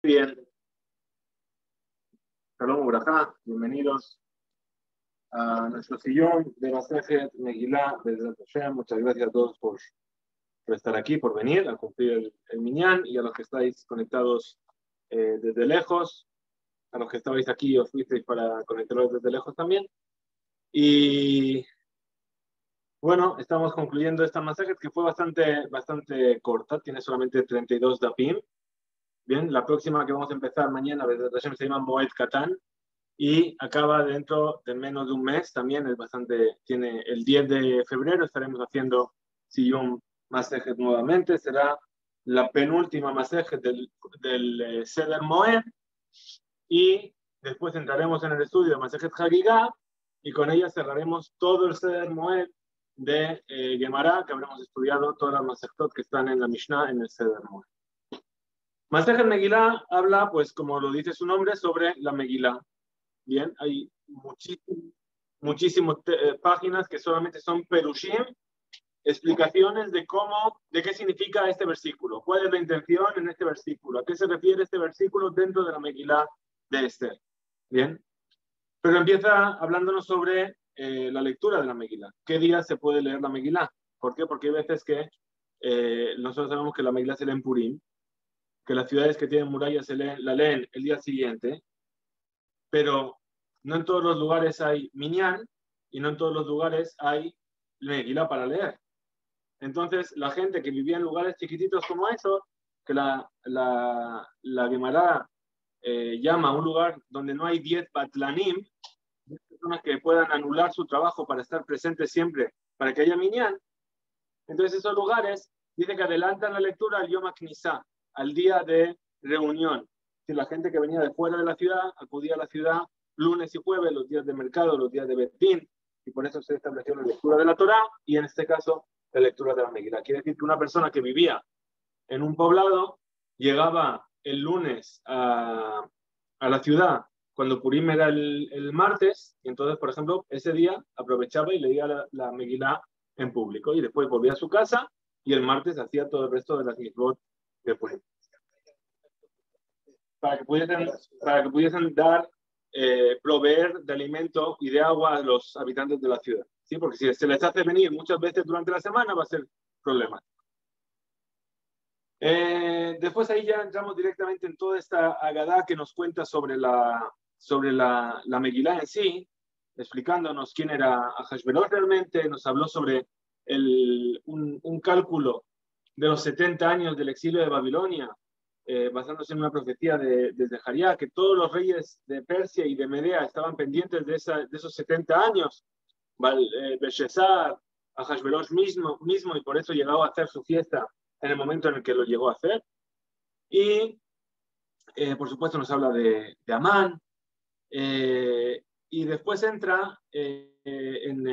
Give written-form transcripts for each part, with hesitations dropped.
Bien, Shalom Ubrajá, bienvenidos a nuestro sillón de Masejet Megilá Be'ezrat Hashem. Muchas gracias a todos por estar aquí, por venir a cumplir el Minyan, y a los que estáis conectados desde lejos, a los que estabais aquí os fuisteis para conectaros desde lejos también. Y bueno, estamos concluyendo esta Masejet que fue bastante corta, tiene solamente 32 dapim. Bien, la próxima que vamos a empezar mañana, Be'ezrat Hashem, se llama Moed Katan y acaba dentro de menos de un mes. También es tiene el 10 de febrero, estaremos haciendo Siyum Masejet nuevamente. Será la penúltima Masejet del Seder Moed, y después entraremos en el estudio de Masejet Hagigah, y con ella cerraremos todo el Seder Moed de Gemara, que habremos estudiado todas las Masejetot que están en la Mishnah en el Seder Moed. Masejet Megilá habla, pues como lo dice su nombre, sobre la Megilá. Bien, hay muchísimas páginas que solamente son perushim, explicaciones de qué significa este versículo, cuál es la intención en este versículo, a qué se refiere este versículo dentro de la Megilá de Esther. Bien, pero empieza hablándonos sobre la lectura de la Megilá. ¿Qué día se puede leer la Megilá? ¿Por qué? Porque hay veces que nosotros sabemos que la Megilá se lee en Purim, que las ciudades que tienen murallas la leen el día siguiente, pero no en todos los lugares hay minyan y no en todos los lugares hay Megilá para leer. Entonces, la gente que vivía en lugares chiquititos como esos, que la Gemara llama a un lugar donde no hay 10 batlanim, personas que puedan anular su trabajo para estar presentes siempre, para que haya minyan. Entonces, esos lugares dice que adelantan la lectura al Yom HaKnisá, al día de reunión. Si la gente que venía de fuera de la ciudad acudía a la ciudad lunes y jueves, los días de mercado, los días de Betín, y por eso se estableció la lectura de la Torá, y en este caso la lectura de la Megilá. Quiere decir que una persona que vivía en un poblado llegaba el lunes a la ciudad cuando Purim era el martes, y entonces, por ejemplo, ese día aprovechaba y leía la Megilá en público, y después volvía a su casa y el martes hacía todo el resto de las mitzvot de Purim. Para que pudiesen proveer de alimento y de agua a los habitantes de la ciudad, ¿sí? Porque si se les hace venir muchas veces durante la semana va a ser problemático. Después ahí ya entramos directamente en toda esta Agadá que nos cuenta sobre la Megilá en sí, explicándonos quién era Ahasverosh realmente. Nos habló sobre un cálculo de los 70 años del exilio de Babilonia, basándose en una profecía de Zaharia, que todos los reyes de Persia y de Medea estaban pendientes de esos 70 años. Belshazzar, Ahasverosh mismo, y por eso llegaba a hacer su fiesta en el momento en el que lo llegó a hacer. Y por supuesto nos habla de Amán, y después entra en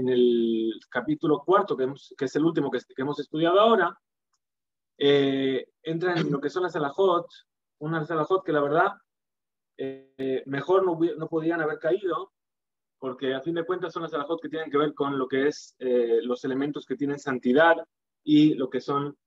el capítulo 4, que es el último que hemos estudiado ahora. Entra en lo que son las alajot, unas alajot que la verdad mejor no podían haber caído, porque a fin de cuentas son las alajot que tienen que ver con lo que es los elementos que tienen santidad, y lo que son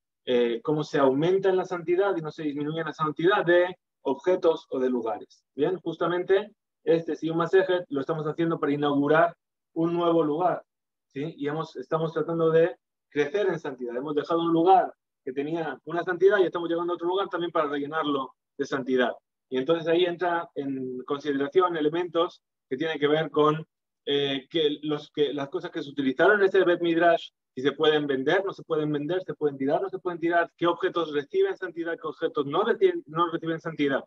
cómo se aumenta en la santidad y no se disminuye en la santidad de objetos o de lugares. Bien, justamente este Siyum Masejet lo estamos haciendo para inaugurar un nuevo lugar, ¿sí? Y estamos tratando de crecer en santidad. Hemos dejado un lugar que tenía una santidad y estamos llegando a otro lugar también para rellenarlo de santidad. Y entonces ahí entra en consideración elementos que tienen que ver con las cosas que se utilizaron en ese Bet Midrash, si se pueden vender, no se pueden vender, se pueden tirar, no se pueden tirar, qué objetos reciben santidad, qué objetos no reciben santidad.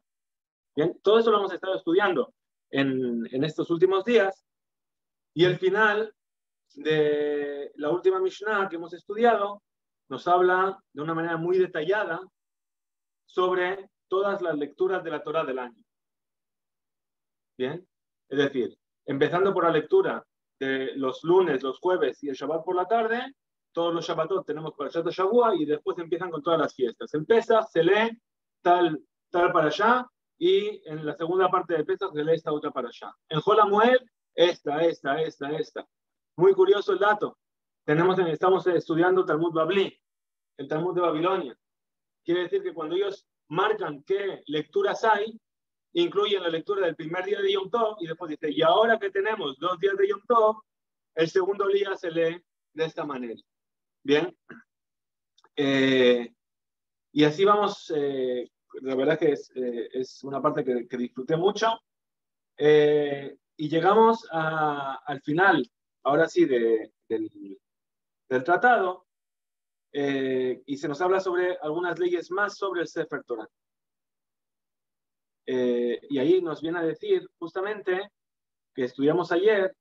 Bien, todo eso lo hemos estado estudiando en estos últimos días, y el final de la última Mishnah que hemos estudiado nos habla de una manera muy detallada sobre todas las lecturas de la Torá del año. Bien, es decir, empezando por la lectura de los lunes, los jueves y el Shabbat por la tarde. Todos los Shabbatot tenemos Parashat Shavua, y después empiezan con todas las fiestas. En Pesach se lee tal parashá, y en la segunda parte de Pesach se lee esta otra parashá. En Hol HaMoed, esta. Muy curioso el dato. Estamos estudiando Talmud Babli, el Talmud de Babilonia. Quiere decir que cuando ellos marcan qué lecturas hay, incluyen la lectura del primer día de Yom Tov, y después dice, y ahora que tenemos 2 días de Yom Tov, el segundo día se lee de esta manera. Bien. Y así vamos, la verdad que es una parte que disfruté mucho. Y llegamos al final, ahora sí, del tratado, y se nos habla sobre algunas leyes más sobre el Sefer Torah. Y ahí nos viene a decir justamente que estudiamos ayer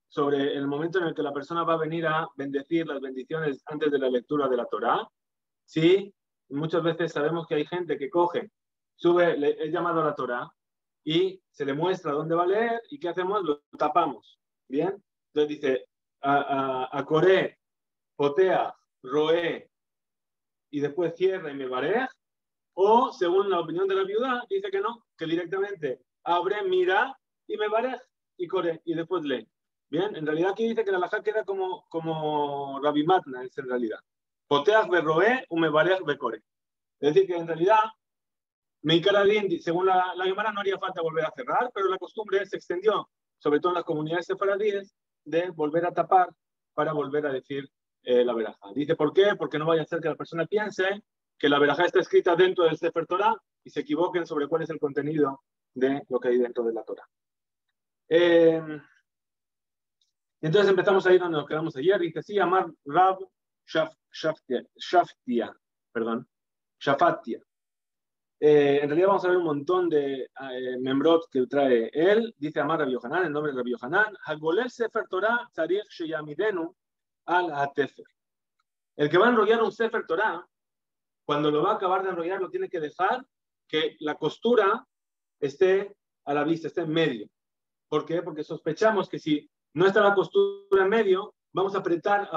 sobre el momento en el que la persona va a venir a bendecir las bendiciones antes de la lectura de la Torah. Sí, muchas veces sabemos que hay gente que coge, sube el llamado a la Torah y se le muestra dónde va a leer, y ¿qué hacemos? Lo tapamos. ¿Bien? Entonces dice, a Coré, Potea, Roé, y después cierra y me barej, o según la opinión de la viuda, dice que no, que directamente abre, mira y me barej y Coré, y después lee. Bien, en realidad aquí dice que la halajá queda como Rabbi Matna, es en realidad. Poteas berroé u me barej becore. Es decir, que en realidad, Meikaradín, según la Gemara, no haría falta volver a cerrar, pero la costumbre se extendió, sobre todo en las comunidades sefaradíes, de volver a tapar para volver a decir la verajá. Dice, ¿por qué? Porque no vaya a ser que la persona piense que la verajá está escrita dentro del Sefer Torah y se equivoquen sobre cuál es el contenido de lo que hay dentro de la Torah. Entonces empezamos ahí donde nos quedamos ayer. Dice, sí, Amar Rab Shaftia. En realidad vamos a ver un montón de membrot que trae él. Dice Amar Rabbi Yohanan, en nombre de Rabbi Yohanan, Hagolel Sefer Torah Tzarich Sheyamidenu al Hatefer. El que va a enrollar un Sefer Torah, cuando lo va a acabar de enrollar, lo tiene que dejar que la costura esté a la vista, esté en medio. ¿Por qué? Porque sospechamos que si no está la costura en medio, vamos a apretar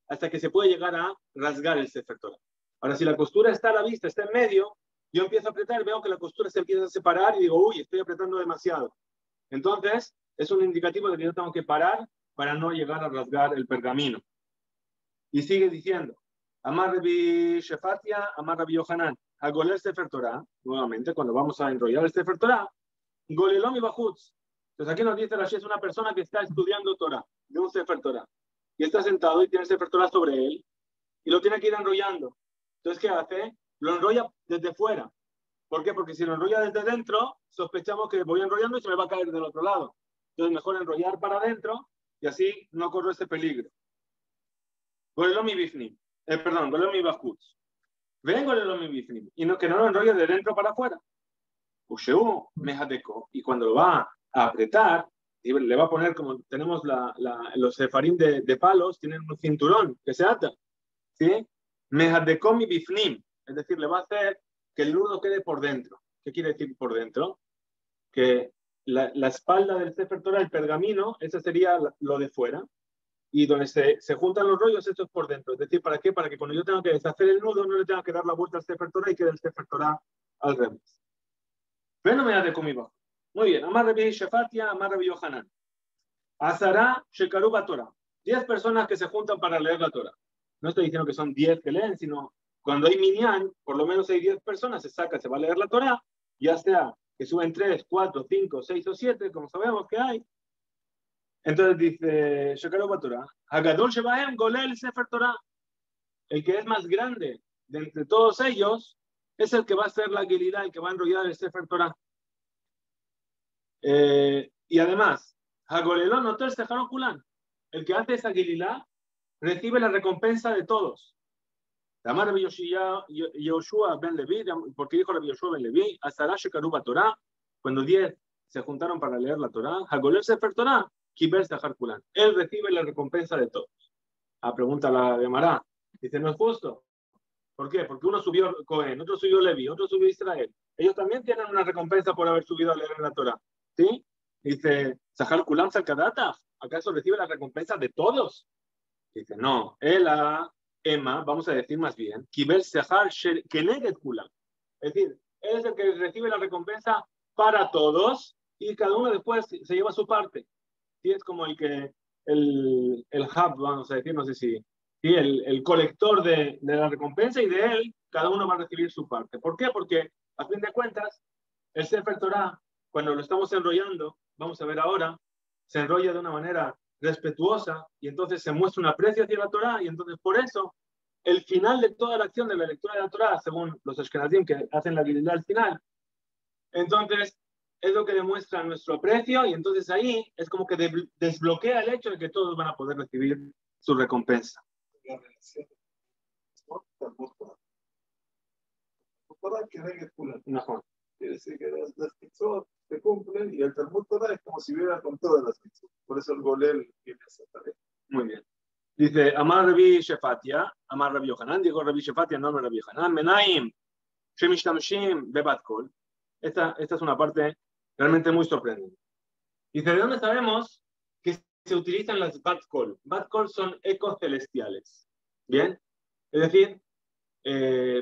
hasta que se puede llegar a rasgar el Sefer Torah. Ahora, si la costura está a la vista, está en medio, yo empiezo a apretar, veo que la costura se empieza a separar y digo, uy, estoy apretando demasiado. Entonces, es un indicativo de que yo tengo que parar para no llegar a rasgar el pergamino. Y sigue diciendo, Amar Rabbi Shefatia, Amar Rabbi Yohanan, a goler Sefer Torah, nuevamente, cuando vamos a enrollar el Sefer Torah, Golelom y Bajutz. Entonces aquí nos dice Rashi, es una persona que está estudiando Torah, de un Sefer Torah, y está sentado y tiene el Sefer Torah sobre él, y lo tiene que ir enrollando. Entonces, ¿qué hace? Lo enrolla desde fuera. ¿Por qué? Porque si lo enrolla desde dentro, sospechamos que voy enrollando y se me va a caer del otro lado. Entonces, mejor enrollar para adentro, y así no corro ese peligro. Golelom y Bifnim. Golelom y Bajutz. Ven Golelom y Bifnim. Y no, que no lo enrolle de dentro para afuera. Usheu mejadeco, y cuando lo va a apretar, le va a poner, como tenemos los sefarim de palos, tienen un cinturón que se ata, ¿sí? Mejadeco mi bifnim, es decir, le va a hacer que el nudo quede por dentro. ¿Qué quiere decir por dentro? Que la espalda del Sefer Torah, el pergamino, ese sería lo de fuera, y donde se juntan los rollos, esto es por dentro. Es decir, ¿para qué? Para que cuando yo tenga que deshacer el nudo, no le tenga que dar la vuelta al Sefer Torah y quede el Sefer Torah al revés. Pero no me da de comiba. Muy bien. Amar Rabbi Shefatia, Amar Rabbi Yohanan. Azara Shekaruba Torah. 10 personas que se juntan para leer la Torah. No estoy diciendo que son 10 que leen, sino cuando hay minyan, por lo menos hay 10 personas, se va a leer la Torah, ya sea que suben 3, 4, 5, 6 o 7, como sabemos que hay. Entonces dice Shekaruba Torah. Hagadol Shebahem Golel Sefer Torah. El que es más grande de entre todos ellos es el que va a hacer la Gililá, el que va a enrollar el Sefer Torah. Y además, Hagolelón notó el el que hace esa Gililá recibe la recompensa de todos. Amar Rabbi Yoshua ben Levi, porque dijo Rabbi Yoshua ben Levi, Azara Shekaruba Torah, cuando 10 se juntaron para leer la Torah, Hagolel Sefer Torah, Kiber Sahar Kulan. Él recibe la recompensa de todos. Pregunta la de Mará. Dice, no es justo. ¿Por qué? Porque uno subió Cohen, otro subió Levi, otro subió Israel. Ellos también tienen una recompensa por haber subido a leer en la Torah. ¿Sí? Dice, Sahar Kulam Salkadata, ¿acaso recibe la recompensa de todos? Dice, no, Emma, vamos a decir más bien, Kibel Sahar Keneget Kulam. Es decir, él es el que recibe la recompensa para todos y cada uno después se lleva su parte. ¿Sí? Es como el hub, vamos a decir, no sé si ¿sí? El colector de la recompensa, y de él cada uno va a recibir su parte. ¿Por qué? Porque a fin de cuentas el Sefer Torah, cuando lo estamos enrollando, vamos a ver ahora, se enrolla de una manera respetuosa y entonces se muestra un aprecio hacia la Torah, y entonces por eso el final de toda la acción de la lectura de la Torah, según los Ashkenazim que hacen la Gililá al final, entonces es lo que demuestra nuestro aprecio, y entonces ahí es como que desbloquea el hecho de que todos van a poder recibir su recompensa. La relación Torah que reggae pula. No. Quiere decir que las mitzvot se cumplen y el Talmud Torah es como si viera con todas las mitzvot. Por eso el golel tiene esa tarea. Muy bien. Dice, Amar Rabbi Shefatia, Amar Rabbi Yohanan, dijo Rabbi Shefatia, no Rabbi Yohanan, Menaim, Shemishtamshim, Bebat Kol. Esta es una parte realmente muy sorprendente. Dice, ¿de dónde sabemos que se utilizan las Bat Kol? Bat Kol son ecos celestiales. ¿Bien? Es decir,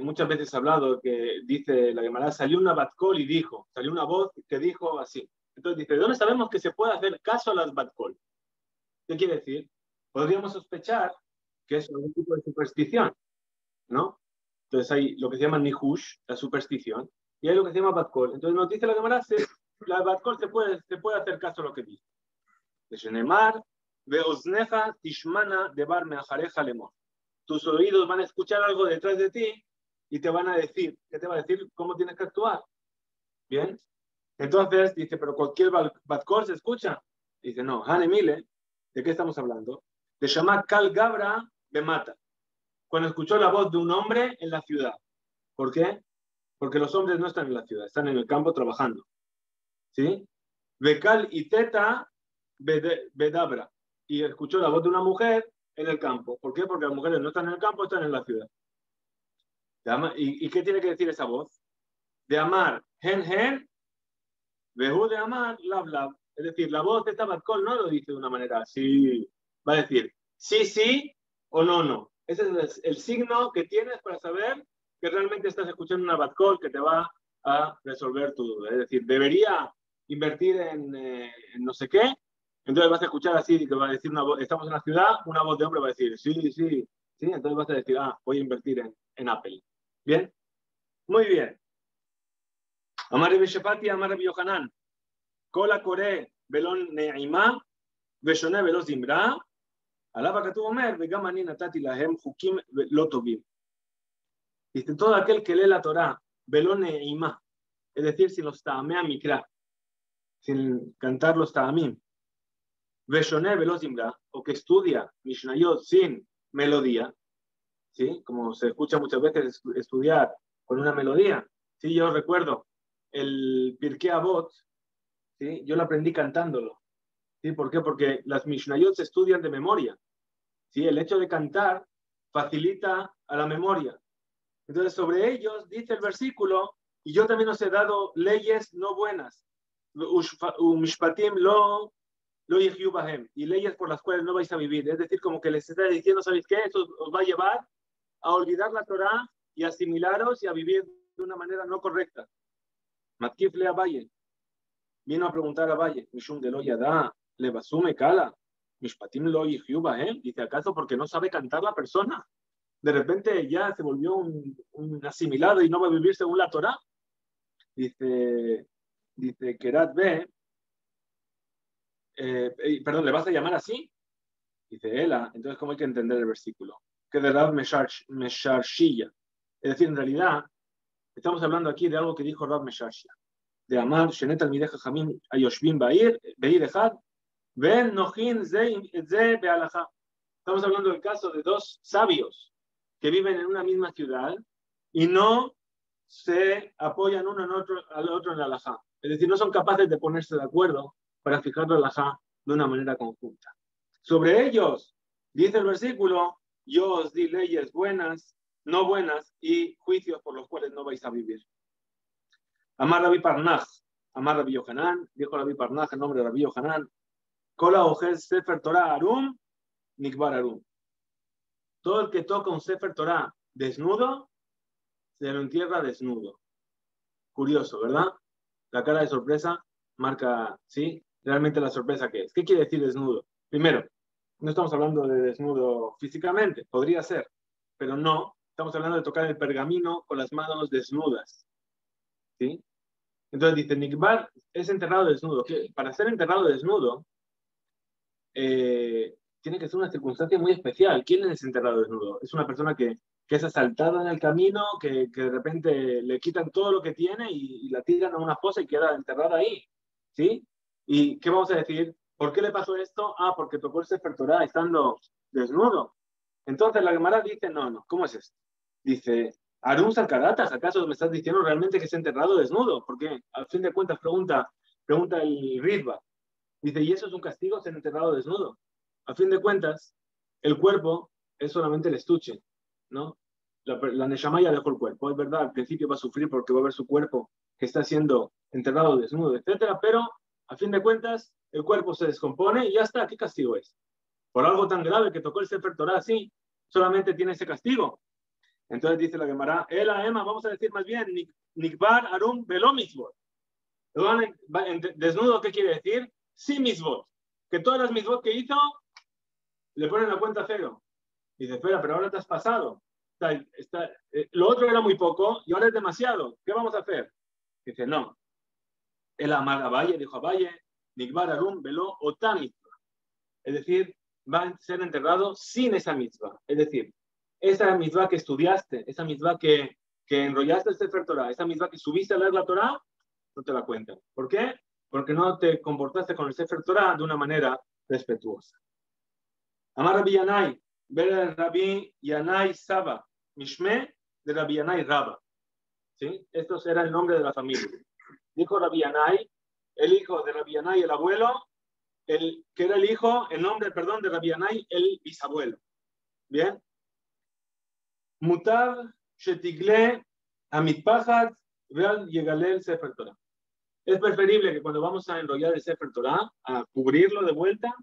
muchas veces he hablado que dice la Gemara, salió una Bat Kol y dijo, salió una voz que dijo así. Entonces dice, ¿de dónde sabemos que se puede hacer caso a las Bat Kol? ¿Qué quiere decir? Podríamos sospechar que es algún tipo de superstición, ¿no? Entonces hay lo que se llama Nihush, la superstición, y hay lo que se llama Bat Kol. Entonces nos dice la Gemara, la Bat Kol se puede hacer caso a lo que dice. De Shenemar, Veozneja, Tishmana, Debar Meajareja Lemor. Tus oídos van a escuchar algo detrás de ti y te van a decir, ¿qué te va a decir? ¿Cómo tienes que actuar? ¿Bien? Entonces dice, pero cualquier Bat Kol se escucha. Dice, no, Hanemile, ¿de qué estamos hablando? De llamar Kal Gabra Bemata, cuando escuchó la voz de un hombre en la ciudad. ¿Por qué? Porque los hombres no están en la ciudad, están en el campo trabajando. ¿Sí? Bekal y Teta Bedabra, y escuchó la voz de una mujer en el campo. ¿Por qué? Porque las mujeres no están en el campo, están en la ciudad. ¿Y qué tiene que decir esa voz? De amar hen, behu de amar lab lab. Es decir, la voz de esta Bat Kol no lo dice de una manera así. Va a decir sí o no. Ese es el signo que tienes para saber que realmente estás escuchando una Bat Kol que te va a resolver tu duda. Es decir, debería invertir en no sé qué. Entonces vas a escuchar así, que va a decir una voz, estamos en la ciudad, una voz de hombre va a decir sí. Entonces vas a decir, voy a invertir en Apple. ¿Bien? Muy bien. Amar Rabbi Shefati, Amar Rabbi Yohanan. Kola Kore, Belón Ne'ima, Beshone Beló Zimbra, Alaba Katuv Omer, Vegamani Natati Lahem, Hukim Lotovim. Dice, todo aquel que lee la Torah, Belón Ne'ima, es decir, sin los Ta'amea Mikra, sin cantar los Ta'amim, Beshone Beló Zimbra, o que estudia Mishnayot sin melodía, ¿sí? Como se escucha muchas veces estudiar con una melodía. Sí, yo recuerdo el Pirkei Avot, ¿sí? Yo lo aprendí cantándolo. ¿Sí? ¿Por qué? Porque las Mishnayot se estudian de memoria. ¿Sí? El hecho de cantar facilita a la memoria. Entonces, sobre ellos dice el versículo, y yo también os he dado leyes no buenas. Mishpatim lo yehiu bahem, y leyes por las cuales no vais a vivir. Es decir, como que les está diciendo, ¿sabéis qué? Eso os va a llevar a olvidar la Torah y asimilaros y a vivir de una manera no correcta. Matkif le Abaye. Vino a preguntar a Valle, Mishum de lo yada, le basume kala, Mishpatim lo yehiu bahem. Dice, ¿acaso porque no sabe cantar la persona? De repente ya se volvió un asimilado y no va a vivir según la Torah. Dice Kerat B, perdón, ¿le vas a llamar así? Dice Ela, entonces ¿cómo hay que entender el versículo? Que de Rab Mesharshia. Es decir, en realidad, estamos hablando aquí de algo que dijo Rab Mesharshia. De Amar, Shenet Almideja Jamim Ayoshvim Beir Echad, Ben Nochin Ze Bealaja. Estamos hablando del caso de dos sabios que viven en una misma ciudad y no se apoyan uno al otro en la halajá. Es decir, no son capaces de ponerse de acuerdo para fijar la halajá de una manera conjunta. Sobre ellos, dice el versículo, yo os di leyes buenas, no buenas, y juicios por los cuales no vais a vivir. Amar Rabbi Parnaj, Amar Rabbi Yohanan, dijo Rabbi Parnaj en nombre de Rabbi Yohanan, Kola Ojes Sefer Torah Arum, Nikbar Arum. Todo el que toca un Sefer Torah desnudo, se lo entierra desnudo. Curioso, ¿verdad? La cara de sorpresa marca, ¿sí? Realmente la sorpresa que es. ¿Qué quiere decir desnudo? Primero, No estamos hablando de desnudo físicamente, podría ser, pero no. Estamos hablando de tocar el pergamino con las manos desnudas. ¿Sí? Entonces dice, Nikbar es enterrado desnudo. Que para ser enterrado desnudo, tiene que ser una circunstancia muy especial. ¿Quién es enterrado desnudo? Es una persona que es asaltada en el camino, que de repente le quitan todo lo que tiene y la tiran a una fosa y queda enterrada ahí. ¿Sí? ¿Y qué vamos a decir? ¿Por qué le pasó esto? Ah, porque tocó el Sefer Torah estando desnudo. Entonces la Gemara dice, no, ¿cómo es esto? Dice, Harún Sarkaratas, ¿acaso me estás diciendo realmente que es enterrado desnudo? Porque al fin de cuentas pregunta el Ritva. Dice, ¿y eso es un castigo ser enterrado desnudo? A fin de cuentas, el cuerpo es solamente el estuche, ¿no? La Neshama ya dejó el cuerpo. Es verdad, al principio va a sufrir porque va a ver su cuerpo que está siendo enterrado desnudo, etcétera, pero a fin de cuentas, el cuerpo se descompone y ya está. ¿Qué castigo es? Por algo tan grave que tocó el Sefer Torah así, solamente tiene ese castigo. Entonces dice la Gemara, Ema, vamos a decir más bien, Nikbar Arum Velo Mitzvot. Desnudo, ¿qué quiere decir? Sí mitzvot. Que todas las mitzvot que hizo le ponen la cuenta cero. Y dice, espera, pero ahora te has pasado. Lo otro era muy poco y ahora es demasiado. ¿Qué vamos a hacer? Dice, no. El Amar Abaye dijo Abaye, Nikbar Arum Velo Ota Mitzvah. Es decir, va a ser enterrado sin esa mitzvah. Es decir, esa mitzvah que estudiaste, esa mitzvah que enrollaste el Sefer Torah, esa mitzvah que subiste a leer la Torah, no te la cuentan. ¿Por qué? Porque no te comportaste con el Sefer Torah de una manera respetuosa. Amar Rabbi Yanai, ver Rabbi Yanai Saba, Mishme de Rabbi Yanai Raba. ¿Sí? Estos era el nombre de la familia. Dijo Rabbi Yanai, el hijo de Rabbi Yanai, el abuelo, que era el nombre, perdón, de Rabbi Yanai, el bisabuelo. Bien. Mutar shetigle amitpachat real yegalel sefer Torah. Es preferible que cuando vamos a enrollar el Sefer Torah, a cubrirlo de vuelta,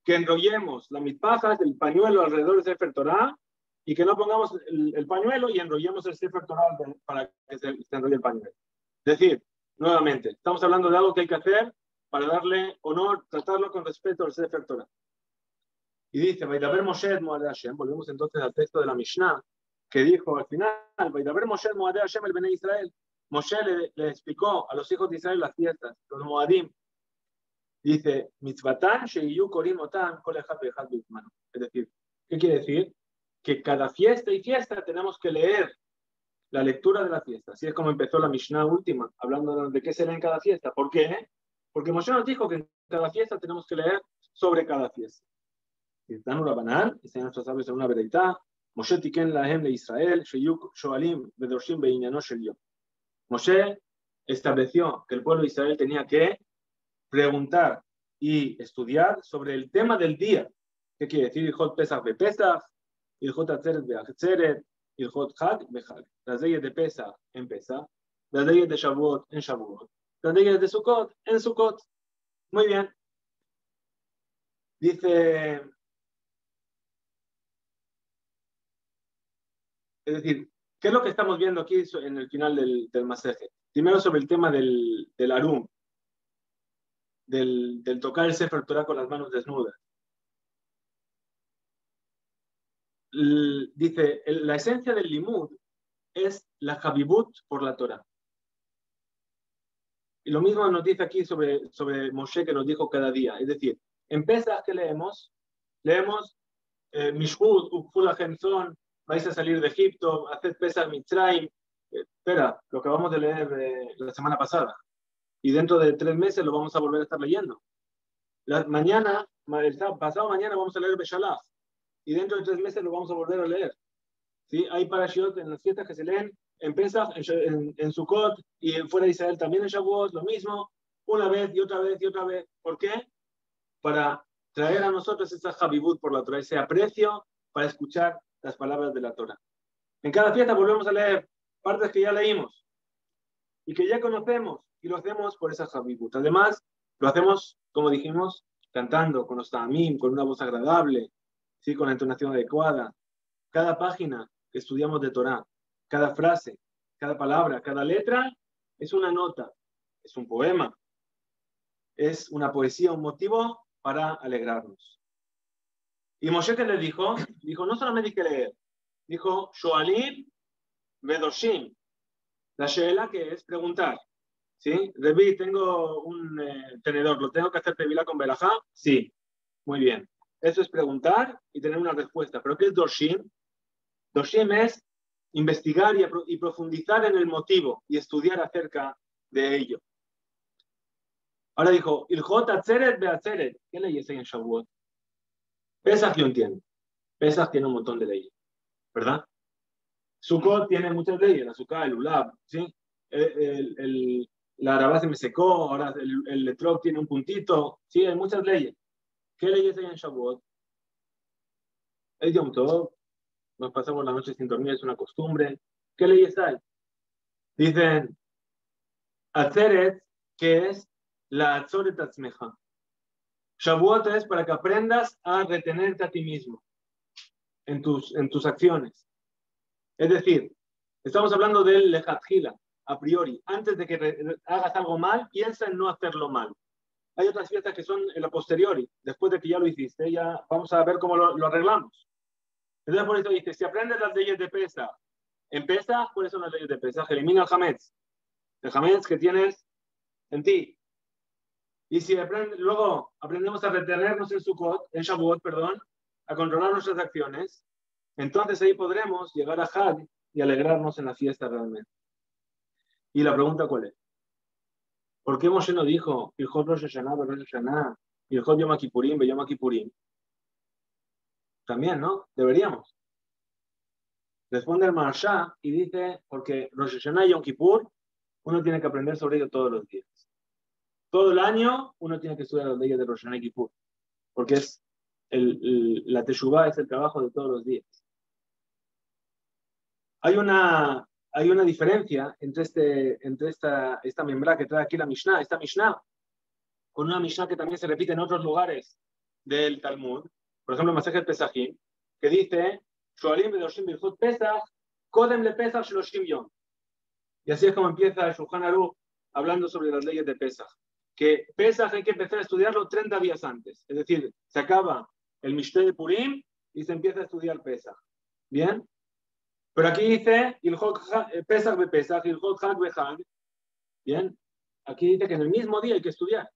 que enrollemos la mitpajat, el pañuelo alrededor del Sefer Torah, y que no pongamos el pañuelo y enrollemos el Sefer Torah para que se enrolle el pañuelo. Es decir, nuevamente, estamos hablando de algo que hay que hacer para darle honor, tratarlo con respeto al Sefer Torah. Y dice, Vaidaber Moshe et Moadei Hashem, volvemos entonces al texto de la Mishnah, que dijo al final, Vaidaber Moshe et Moadei Hashem el Bnei Israel. Moshe le explicó a los hijos de Israel las fiestas, los Moadim. Dice, mitzvatan sheyu korim otan kol echad ve'echad b'zmano. Es decir, ¿qué quiere decir? Que cada fiesta y fiesta tenemos que leer la lectura de la fiesta. Así es como empezó la Mishnah última, hablando de qué se lee en cada fiesta. ¿Por qué? Porque Moshe nos dijo que en cada fiesta tenemos que leer sobre cada fiesta. Dan Urabanan, dicen nuestros sabios en una veredad, Moshe tiken lahem le Israel, sheyu shoalim vedoshim be'inyano shel yom. Moshe estableció que el pueblo de Israel tenía que preguntar y estudiar sobre el tema del día. ¿Qué quiere decir? Ilhot Pesach be Pesach, Ilhot Atzeret be Atzeret, Ilhot Chag be Chag. Las leyes de Pesach en Pesach, las leyes de Shavuot en Shavuot, las leyes de Sukkot en Sukkot. Muy bien. Dice, es decir, ¿qué es lo que estamos viendo aquí en el final del Maseje? Primero sobre el tema del Arum, del tocar el Sefer Torah con las manos desnudas. Dice, la esencia del limud es la Habibut por la Torah. Y lo mismo nos dice aquí sobre Moshe que nos dijo cada día. Es decir, en Pesach que leemos Mishhud, Ukfula Hemzon, vais a salir de Egipto, haced Pesach Mitzrayim. Espera, lo que acabamos de leer la semana pasada. Y dentro de 3 meses lo vamos a volver a estar leyendo. Pasado mañana vamos a leer Beshalach. Y dentro de 3 meses lo vamos a volver a leer. ¿Sí? Hay parashiot en las fiestas que se leen en Pesach, en Sukkot y fuera de Israel también en Shavuot, lo mismo, una vez y otra vez y otra vez. ¿Por qué? Para traer a nosotros esa Habibut por la Torah, ese aprecio para escuchar las palabras de la Torah. En cada fiesta volvemos a leer partes que ya leímos y que ya conocemos y lo hacemos por esa Habibut. Además, lo hacemos, como dijimos, cantando con los ta'amim, con una voz agradable, ¿sí? Con la entonación adecuada. Cada página que estudiamos de Torah, cada frase, cada palabra, cada letra, es una nota, es un poema, es una poesía, un motivo para alegrarnos. Y Moshe, ¿qué le dijo? Dijo, no solamente hay que leer, dijo, Shoalim Vedoshim. La sheela que es preguntar. ¿Sí? Revi, tengo un tenedor, ¿lo tengo que hacer tevilá con verajá? Sí, muy bien. Eso es preguntar y tener una respuesta. ¿Pero qué es Doshim? Doshim es investigar y profundizar en el motivo y estudiar acerca de ello. Ahora dijo, Ilhot Atzeret Beatzeret. ¿Qué leyes hay en Shavuot? Pesach yo entiendo. Pesach tiene un montón de leyes, ¿verdad? Sukkot tiene muchas leyes, la Sukkah, el Ulab, ¿sí? La Arabá se me secó, ahora el Letrog tiene un puntito, sí, hay muchas leyes. ¿Qué leyes hay en Shavuot? El Yom Tov, nos pasamos la noche sin dormir, es una costumbre. ¿Qué leyes hay? Dicen, Atzeret, que es la Atzoret Atzmeja. Shavuot es para que aprendas a retenerte a ti mismo en tus acciones. Es decir, estamos hablando del Lejatjila, a priori. Antes de que hagas algo mal, piensa en no hacerlo mal. Hay otras fiestas que son en la posteriori, después de que ya lo hiciste, ya vamos a ver cómo lo arreglamos. Entonces por eso dice, si aprendes las leyes de Pesach, en Pesach, ¿cuáles son las leyes de Pesach? Elimina el Hametz. El Hametz que tienes en ti. Y si luego aprendemos a retenernos en Sukkot, en Shavuot, perdón, a controlar nuestras acciones, entonces ahí podremos llegar a Hag y alegrarnos en la fiesta realmente. Y la pregunta ¿cuál es? ¿Por qué Moshe no dijo Ilhot Rosh Hashanah, Rosh Hashanah, Ilhot Yom Kippurim, Yom Kippurim? También, ¿no? Deberíamos. Responde el Maharsha y dice, porque Rosh Hashanah y Yom Kippur, uno tiene que aprender sobre ello todos los días. Todo el año uno tiene que estudiar las leyes de Rosh Hashanah y Kippur, porque es la Teshuvah es el trabajo de todos los días. Hay una diferencia entre esta membra que trae aquí la Mishnah, esta Mishnah, con una Mishnah que también se repite en otros lugares del Talmud, por ejemplo, Masejet Pesachim, que dice, Shoalim Bedoshim Bilhut Pesach, Kodem le Pesach Shloshim Yom. Y así es como empieza el Shulchan Aruch hablando sobre las leyes de Pesach. Que Pesach hay que empezar a estudiarlo 30 días antes. Es decir, se acaba el Mishneh de Purim y se empieza a estudiar Pesach. ¿Bien? Pero aquí dice Pesach be Pesach, Ilhot Hag be Hag. Bien, aquí dice que en el mismo día hay que estudiar.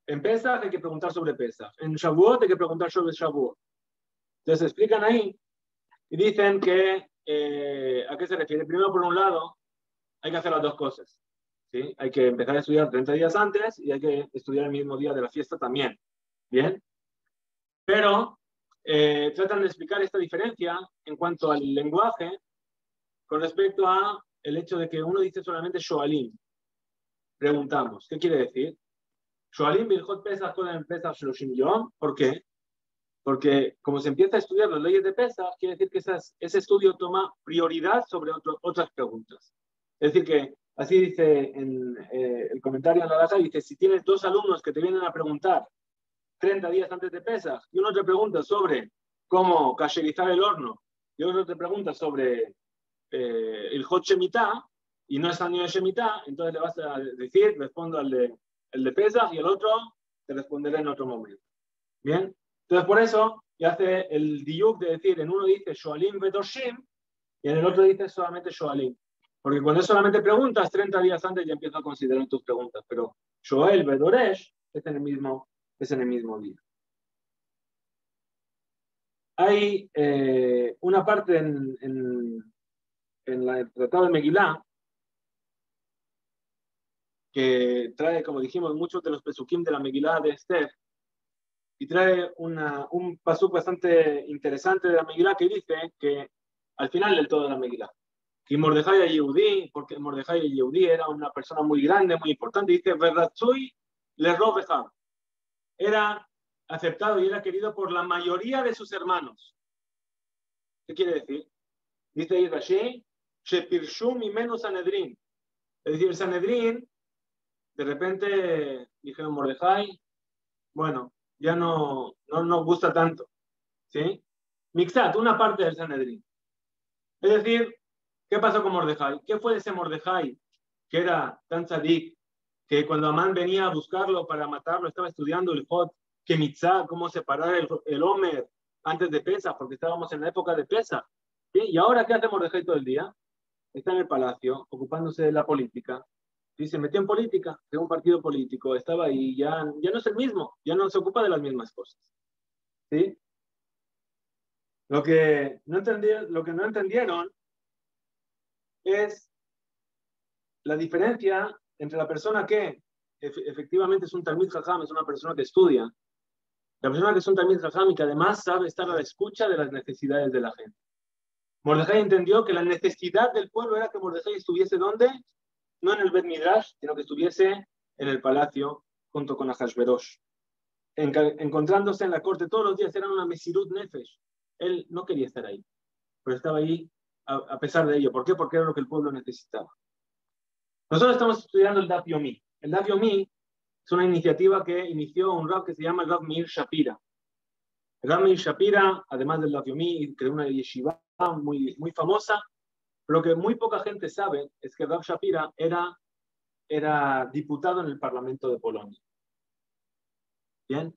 En Pesach hay que preguntar sobre Pesach. En Shavuot hay que preguntar sobre Shavuot. Entonces explican ahí y dicen que ¿a qué se refiere? Primero, por un lado, hay que hacer las dos cosas. ¿Sí? Hay que empezar a estudiar 30 días antes y hay que estudiar el mismo día de la fiesta también. ¿Bien? Pero tratan de explicar esta diferencia en cuanto al lenguaje con respecto a el hecho de que uno dice solamente Shoalim. Preguntamos, ¿qué quiere decir? Shoalim Bilhot Pesach Kodem Pesach Shloshim Yom. ¿Por qué? Porque como se empieza a estudiar las leyes de Pesach, quiere decir que ese estudio toma prioridad sobre otras preguntas. Es decir que, así dice en el comentario en la data, dice, si tienes dos alumnos que te vienen a preguntar 30 días antes de Pesach, y uno te pregunta sobre cómo kasherizar el horno, y otro te pregunta sobre el Hot Shemitah, y no es año de Shemitah, entonces le vas a decir, respondo el de Pesach, y el otro te responderé en otro momento. ¿Bien? Entonces por eso, ya hace el diuk de decir, en uno dice Shoalim Vedoshim, y en el otro dice solamente Shoalim. Porque cuando es solamente preguntas, 30 días antes ya empiezo a considerar tus preguntas, pero Shoel Vedoresh es en el mismo día. Hay una parte en el Tratado de Megilá que trae, como dijimos, muchos de los pesukim de la Megilá de Esther, y trae un pasuk bastante interesante de la Megilá que dice que al final del todo de la Megilá, que Mordejai Yehudí, porque Mordejai Yehudí era una persona muy grande, muy importante, dice, Verratzui le Rovejab, era aceptado y era querido por la mayoría de sus hermanos. ¿Qué quiere decir? Dice Rashi, Shepirshu mi menos Sanedrín. Es decir, el Sanedrín, de repente dijeron Mordejai, bueno, ya no nos gusta tanto. ¿Sí? Mixat, una parte del Sanedrín. Es decir, ¿qué pasó con Mordejai? ¿Qué fue ese Mordejai que era tan tzadik que cuando Amán venía a buscarlo para matarlo, estaba estudiando el Hot que mitzá, cómo separar el Omer antes de Pesach, porque estábamos en la época de Pesach. ¿Sí? ¿Y ahora qué hace Mordejai todo el día? Está en el palacio, ocupándose de la política. Y se metió en política, de un partido político, estaba ahí, ya no es el mismo, ya no se ocupa de las mismas cosas. ¿Sí? Lo que no entendieron es la diferencia entre la persona que efectivamente es un Talmid Jajam, es una persona que estudia, la persona que es un Talmid Jajam y que además sabe estar a la escucha de las necesidades de la gente. Mordejai entendió que la necesidad del pueblo era que Mordejai estuviese ¿dónde? No en el Bet Midrash, sino que estuviese en el palacio junto con Ahashverosh. Encontrándose en la corte todos los días, era una Mesirut Nefesh. Él no quería estar ahí, pero estaba ahí a pesar de ello. ¿Por qué? Porque era lo que el pueblo necesitaba. Nosotros estamos estudiando el Daf Yomi. El Daf Yomi es una iniciativa que inició un Rab que se llama el Rab Meir Shapira. El Rab Meir Shapira, además del Daf Yomi, creó una yeshiva muy famosa. Lo que muy poca gente sabe es que Rab Shapira era diputado en el Parlamento de Polonia. ¿Bien?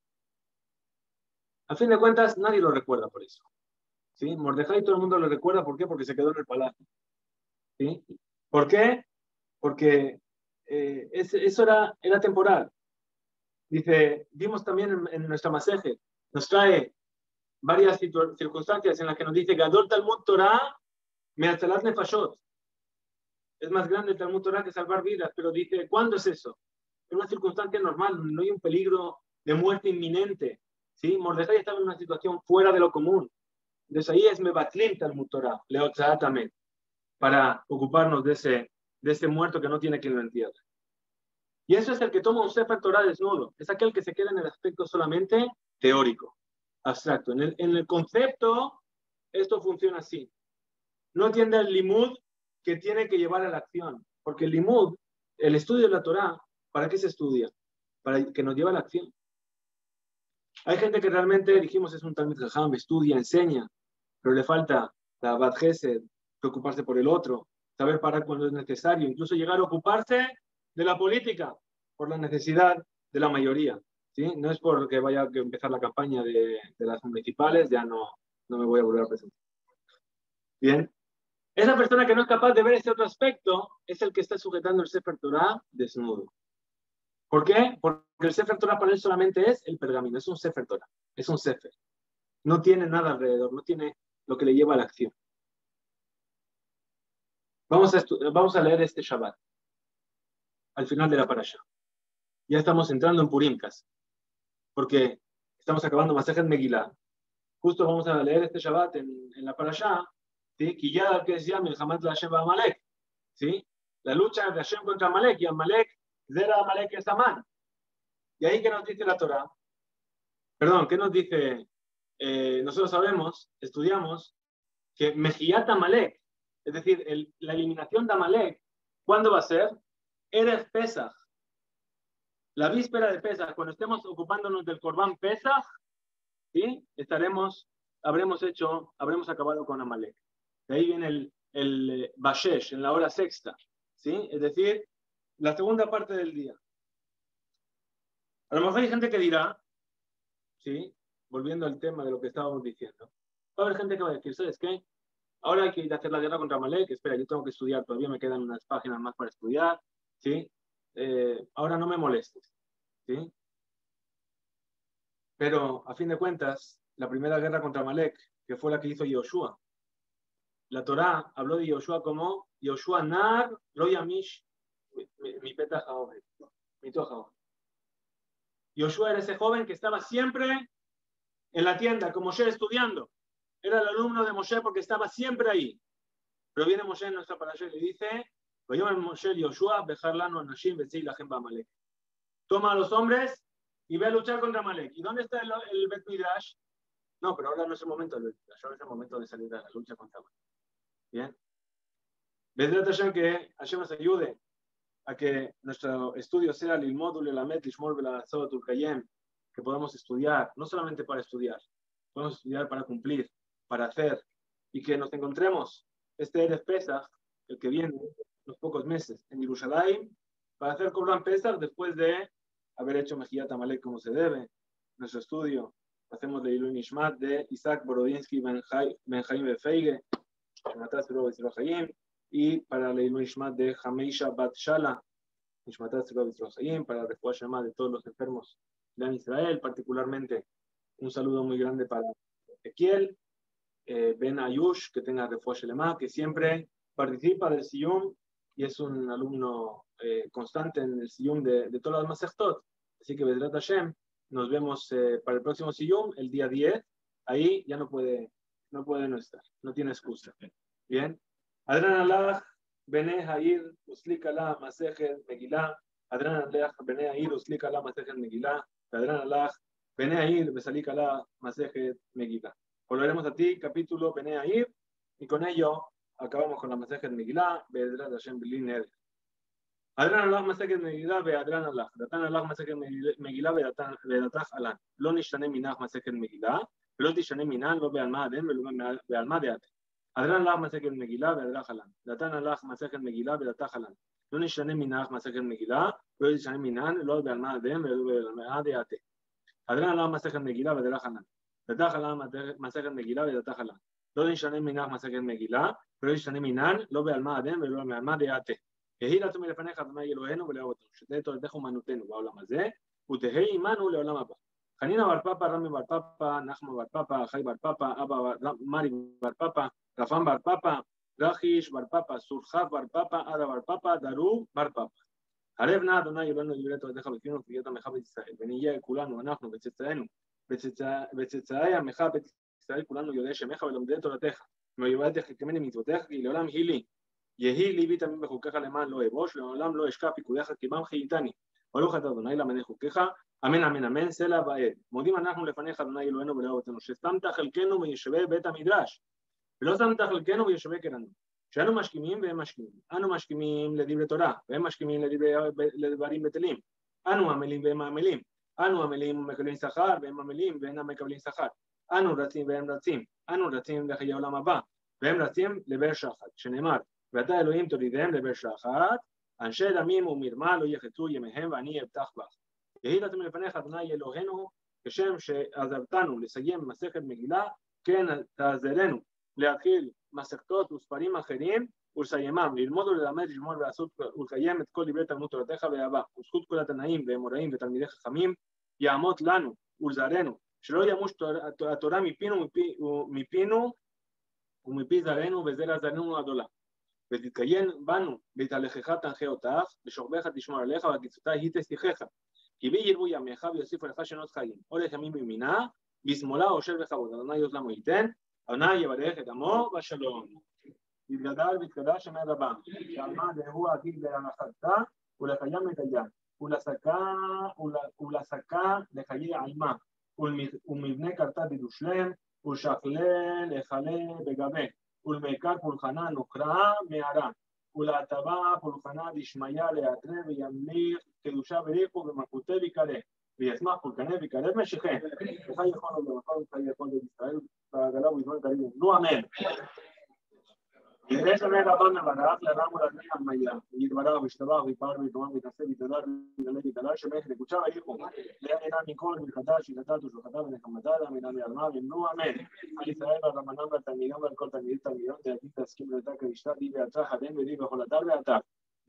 A fin de cuentas, nadie lo recuerda por eso. ¿Sí? Mordejai todo el mundo lo recuerda, ¿por qué? Porque se quedó en el palacio. ¿Sí? ¿Por qué? Porque eso era temporal. Dice, vimos también en nuestra maseje, nos trae varias circunstancias en las que nos dice Gadol Talmud Torah me'atzalat nefashot. Es más grande el Talmud Torah que salvar vidas, pero dice, ¿cuándo es eso? Es una circunstancia normal, no hay un peligro de muerte inminente. ¿Sí? Mordejai estaba en una situación fuera de lo común. Entonces ahí es Mebatlim Talmud Torah, Leotzaatamé, para ocuparnos de ese muerto que no tiene quien lo entierre. Y eso es el que toma un Sefer Torah desnudo. Es aquel que se queda en el aspecto solamente teórico, abstracto. En el concepto, esto funciona así. No entiende el limud que tiene que llevar a la acción. Porque el limud, el estudio de la Torah, ¿para qué se estudia? Para que nos lleve a la acción. Hay gente que realmente, dijimos, es un Talmid Jajam, estudia, enseña, pero le falta la Bat Gesed, preocuparse por el otro, saber parar cuando es necesario, incluso llegar a ocuparse de la política por la necesidad de la mayoría. ¿Sí? No es porque vaya a empezar la campaña de las municipales, ya no me voy a volver a presentar. Bien. Esa persona que no es capaz de ver ese otro aspecto es el que está sujetando el Sefer Torah desnudo. ¿Por qué? Porque el Sefer Torah para él solamente es el pergamino, es un Sefer Torah, es un Sefer. No tiene nada alrededor, no tiene lo que le lleva a la acción. Vamos a leer este Shabbat, al final de la parasha. Ya estamos entrando en Purim casi, porque estamos acabando Masejet Megillah. Justo vamos a leer este Shabbat en la parasha, ¿sí? Kiyad que decía Milhamat la Hashem Amalek, ¿sí? La lucha de Hashem contra Amalek, y Amalek, Zera Amalek es Amán. Y ahí que nos dice la Torah, perdón, ¿qué nos dice? Nosotros sabemos, estudiamos, que Mejiyat Amalek, es decir, la eliminación de Amalek, ¿cuándo va a ser? Erev Pesach. La víspera de Pesach, cuando estemos ocupándonos del Corbán Pesach, ¿sí? Habremos acabado con Amalek. De ahí viene el Bashesh, en la hora sexta, ¿sí? Es decir, la segunda parte del día. A lo mejor hay gente que dirá, ¿sí? Volviendo al tema de lo que estábamos diciendo, va a haber gente que va a decir, ¿sabes qué? Ahora hay que ir a hacer la guerra contra Amalek, espera, yo tengo que estudiar, todavía me quedan unas páginas más para estudiar, ¿sí? Ahora no me molestes, ¿sí? Pero, a fin de cuentas, la primera guerra contra Amalek, que fue la que hizo Yoshua, la Torá habló de Yoshua como Yoshua Nar Lo Yamish mi peta Jaobe, mi toja. Yoshua era ese joven que estaba siempre en la tienda, con Moshe estudiando. Era el alumno de Moshe porque estaba siempre ahí. Pero viene Moshe en nuestra parasha y le dice, toma a los hombres y ve a luchar contra Amalek. ¿Y dónde está el Bet Midrash? No, pero ahora no es el momento del Bet Midrash, ahora es el momento de salir a la lucha contra Amalek. Bien. Vedrat Hashem, que Hashem nos ayude a que nuestro estudio sea el módulo, la Metlishmor, la Zobatul Kayem, que podamos estudiar, no solamente para estudiar, podemos estudiar para cumplir, para hacer, y que nos encontremos este Erev Pesach, el que viene, unos pocos meses, en Yerushalayim, para hacer Korban Pesach después de haber hecho Mejiyat Amalek como se debe, nuestro estudio. Hacemos de Ilui Nishmat de Isaac Borodinsky Benjaim Befeige, y para la Ilui Nishmat de Hameisha Bat Shala, para la Refuah Shema de todos los enfermos de Israel, particularmente un saludo muy grande para Ezequiel Ben Ayush, que tenga Refuah Shelema, que siempre participa del Siyum y es un alumno constante en el Siyum de todas las Masechtot. Así que Bezrat Hashem, nos vemos para el próximo Siyum, el día 10. Ahí ya no puede no estar, no tiene excusa. Bien. Adran Allah, Bene Hair, Uslik Allah, Masechet, Megillah. Adran Allah, Bene Hair, Uslik Allah, Masechet, Megillah. Adran Allah, Bene Hair, Besalik Allah, Masechet, Megillah. Volveremos a ti, capítulo Bene Hair, y con ello acabamos con la Masechet Megillah, Bezrat Hashem Bilin Eder. Adran Allah Masechet Megillah ve'adran Allah. Datan Allah Masechet Megillah ve'datach alan. Lo nishtane minach Masechet Megillah, ולא תשנה מינן, לא בעלמא הדין ולא בעלמא דעת. אדרן לך מסכת מגילה ואדרך עלן. דתן לך מסכת מגילה ודתך עלן. לא נשנה מינך מסכת מגילה, ולא תשנה מינן, לא בעלמא הדין ולא בעלמא דעת. אדרן לך מסכת מגילה ואדרך עלן. דתך עלן מסכת מגילה ודתך עלן. לא נשנה מינך מסכת מגילה, ולא תשנה מינן, לא בעלמא הדין ולא בעלמא דעת. יהי רצון מלפניך אדוני אלוהינו ולאהבתנו, שתהא תורתך אומנותנו בעולם הזה, ותהא עמנו לעולם הבא. Janina Bar Papa, Rami Bar Papa, Nachma Bar Papa, Jai Bar Papa, Abba Mari Bar Papa, Rafam Bar Papa, Rajish Bar Papa, Surjaf Bar Papa, Ada Bar Papa, Daru Bar Papa. Harevna Adonai Yolano Libreto de Javier Fiyota Mejabet Israel. Venilla Kulano, Anachno, Betzetzaenu, Betzetzaea Mejabet Israel, Kulano Yodesh Meja, Velomdeto la Teja. Me llevaste que me mitotej y Leolam Hili. Yehi Libi también Bejukeja Alemán lo Ebosh, Leolam lo Escapi, Kudeja Kimam Gitani. Baruch Adonai la Menejukeja. אמן, אמן, אמן, סלע ועד. מודים אנחנו לפניך, אדוני אלוהינו ולאהבתנו, ששמת חלקנו וישבי בית המדרש, ולא שמת חלקנו וישבי קרנו. שאנו משכימים והם משכימים. אנו משכימים לדברי תורה, והם משכימים לדברים בטלים. אנו עמלים והם עמלים. אנו עמלים ומקבלים שכר, והם עמלים ואינם מקבלים שכר. אנו רצים והם רצים. אנו רצים לחיי העולם הבא, והם רצים לבאר שחת, שנאמר, ואתה אלוהים תורידם לבאר שחת, אנשי דמים ומרמה לא יחצו ימיהם ואני אבטח בך. יהי רצון מלפניך אדוני אלוהינו, כשם שעזרתנו לסיים מסכת מגילה, כן תעזרנו להתחיל מסכתות וספרים אחרים ולסיימם, ללמוד וללמד, לשמור ולעשות ולקיים את כל דברי תלמוד תורתך ואהבה, וזכות כל התנאים ואמוראים ותלמידי חכמים יעמוד לנו ולזרענו, שלא ימוש התורה מפינו ומפי זרענו וזרע זרענו עד עולם. ותתקיים בנו בהתהלכך תנחה אותך, בשוכבך תשמור עליך ובקיצותה היא תשיחך. כי בי ירבו ימיך ויוסיפו לך שנות חיים, הולך ימים בימינה, בשמאלה יושב בכבוד. אדוני יעוז לנו ייתן, אדוני יברך את עמו בשלום. יתגדל ויתקדש שמי רבה, שעלמא דהוא עתיד להנחתה ולקיים את הים, ולסקה לחיי עלמא, ולמבנה קרתה דדושלם, ולשכלה לחלה בגבה, ולמעיקר פולחנה נוקרה מערה. ולהטבה פולחנה דשמיא להטרה וימליך קדושה בריחו ומלכותי ויקרא וישמח פולחנה ויקרא משיחי וחי יכול לו במקום וחי יכול בישראל והגלה ובזמן קריב נו אמן. יראה שמי רבן מברך לרם ולדמי המיה ויתברך וישתבח ויפאר ויתומם ויתעשה ויתדל ויתגלה ויתדל שמך לקודשה וריחו לאמינה מכל מלכתה שיטתה ושלוחתה ונחמתה לאמינה מעלמה ונו אמן. על ישראל והרבנם והתלמידים ועל כל תלמידות תעתיד תסכים לאותה כרישתה די ועצה חדם ודי וכל אתר ואתר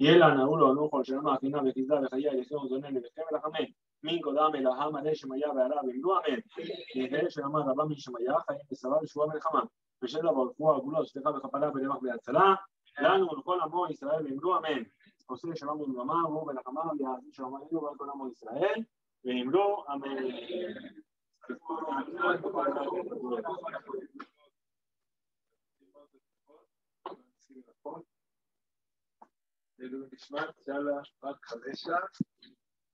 יהיה לה נעול או נוחו שלום האחינה וחיזה וחייה יחזור זונן ולחם ולחמן מין קודם אל ההם עלי שמיה ועלה ונו אמן. יראה שאמר רבה משמיה חיים ושרה ושבועה מלחמה ושלה ברפואה הגבולות, שתכה וכפרה ולמח והצלה, לנו ולכל עמו ישראל ואמרו אמן. עושה שלום ולממה, הוא ולחמה, ויעזי שלום עלינו ועל כל עמו ישראל, ואמרו אמן. נשמע, שאלה, רק חדשה.